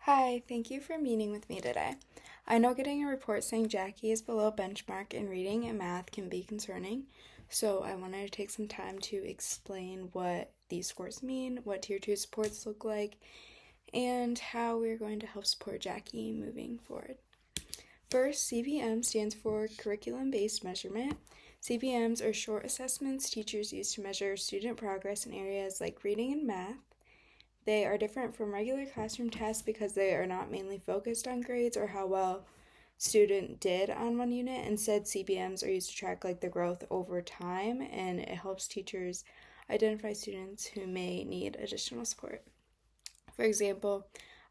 Hi, thank you for meeting with me today. I know getting a report saying Jackie is below benchmark in reading and math can be concerning, so I wanted to take some time to explain what these scores mean, what Tier 2 supports look like, and how we're going to help support Jackie moving forward. First, CBM stands for Curriculum Based Measurement. CBMs are short assessments teachers use to measure student progress in areas like reading and math. They are different from regular classroom tests because they are not mainly focused on grades or how well student did on one unit. Instead, CBMs are used to track the growth over time, and it helps teachers identify students who may need additional support. For example,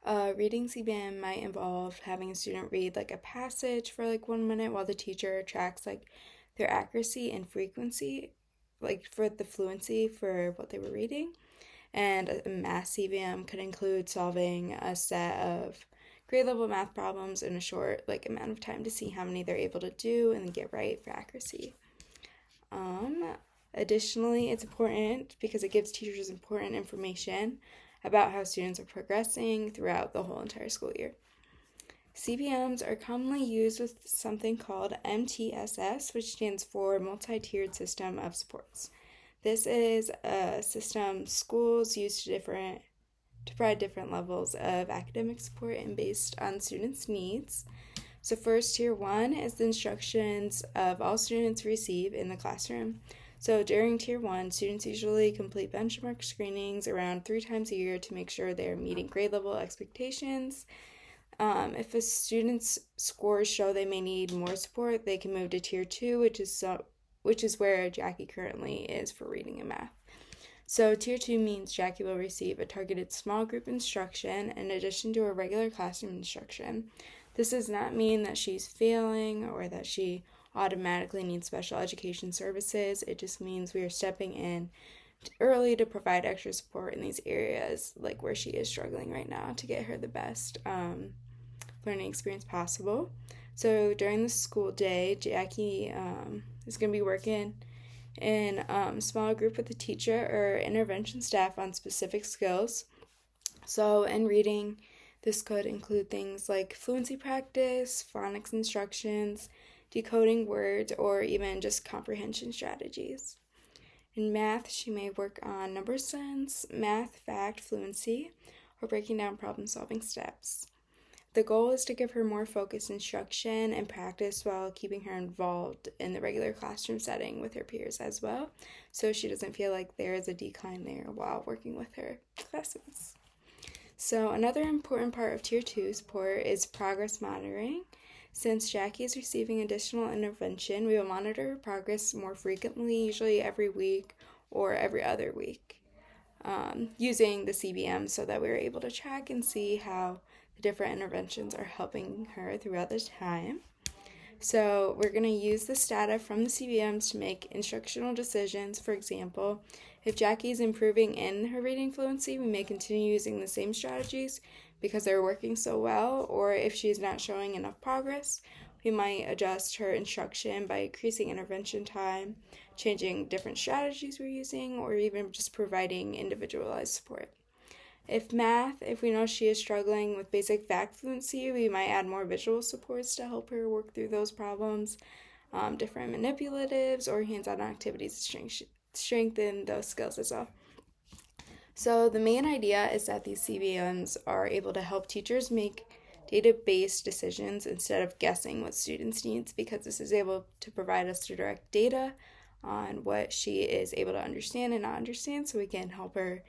reading CBM might involve having a student read a passage for 1 minute while the teacher tracks their accuracy and frequency, for the fluency for what they were reading. And a math CBM could include solving a set of grade level math problems in a short amount of time to see how many they're able to do and get right for accuracy. Additionally, it's important because it gives teachers important information about how students are progressing throughout the whole entire school year. CBMs are commonly used with something called MTSS, which stands for Multi-Tiered System of Supports. This is a system schools use to provide different levels of academic support and based on students' needs. So first, Tier 1 is the instructions of all students receive in the classroom. So during Tier 1, students usually complete benchmark screenings around 3 times a year to make sure they're meeting grade level expectations. If a student's scores show they may need more support, they can move to Tier 2, which is where Jackie currently is for reading and math. So Tier 2 means Jackie will receive a targeted small group instruction in addition to a regular classroom instruction. This does not mean that she's failing or that she automatically needs special education services. It just means we are stepping in early to provide extra support in these areas, where she is struggling right now, to get her the best learning experience possible. So during the school day, Jackie is going to be working in a small group with a teacher or intervention staff on specific skills. So in reading, this could include things like fluency practice, phonics instructions, decoding words, or even just comprehension strategies. In math, she may work on number sense, math, fact, fluency, or breaking down problem-solving steps. The goal is to give her more focused instruction and practice while keeping her involved in the regular classroom setting with her peers as well, so she doesn't feel like there is a decline there while working with her classmates. So another important part of Tier 2 support is progress monitoring. Since Jackie is receiving additional intervention, we will monitor her progress more frequently, usually every week or every other week, using the CBM so that we're able to track and see how the different interventions are helping her throughout the time. So we're going to use this data from the CBMs to make instructional decisions. For example, if Jackie is improving in her reading fluency, we may continue using the same strategies because they're working so well, or if she's not showing enough progress, we might adjust her instruction by increasing intervention time, changing different strategies we're using, or even just providing individualized support. If we know she is struggling with basic fact fluency, we might add more visual supports to help her work through those problems, different manipulatives, or hands-on activities to strengthen those skills as well. So the main idea is that these CBMs are able to help teachers make data-based decisions instead of guessing what students need, because this is able to provide us direct data on what she is able to understand and not understand, so we can help her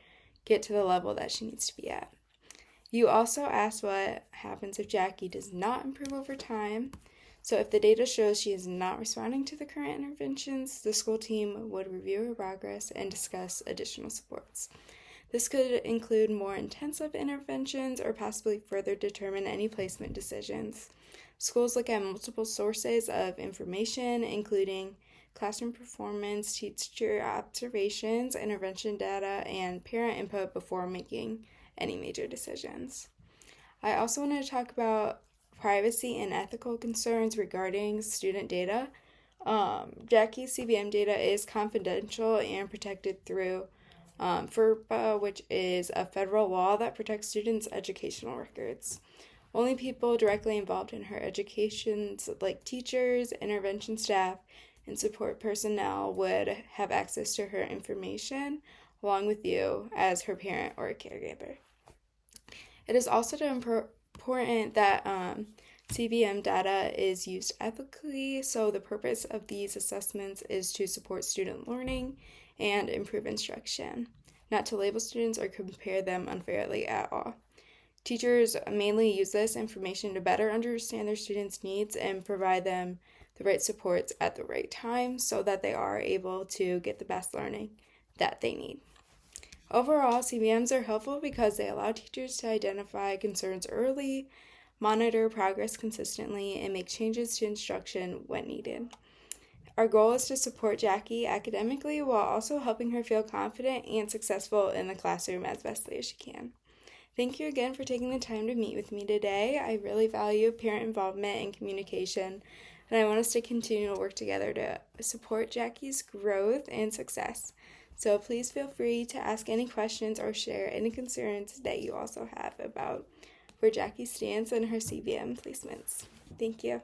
get to the level that she needs to be at. You also asked what happens if Jackie does not improve over time. So if the data shows she is not responding to the current interventions, the school team would review her progress and discuss additional supports. This could include more intensive interventions or possibly further determine any placement decisions. Schools look at multiple sources of information, including classroom performance, teacher observations, intervention data, and parent input before making any major decisions. I also wanted to talk about privacy and ethical concerns regarding student data. Jackie's CBM data is confidential and protected through FERPA, which is a federal law that protects students' educational records. Only people directly involved in her education, like teachers, intervention staff, and support personnel, would have access to her information, along with you as her parent or caregiver. It is also important that CBM data is used ethically, so the purpose of these assessments is to support student learning and improve instruction, not to label students or compare them unfairly at all. Teachers mainly use this information to better understand their students' needs and provide them the right supports at the right time so that they are able to get the best learning that they need. Overall, CBMs are helpful because they allow teachers to identify concerns early, monitor progress consistently, and make changes to instruction when needed. Our goal is to support Jackie academically while also helping her feel confident and successful in the classroom as bestly as she can. Thank you again for taking the time to meet with me today. I really value parent involvement and communication, and I want us to continue to work together to support Jackie's growth and success. So please feel free to ask any questions or share any concerns that you also have about where Jackie stands in her CBM placements. Thank you.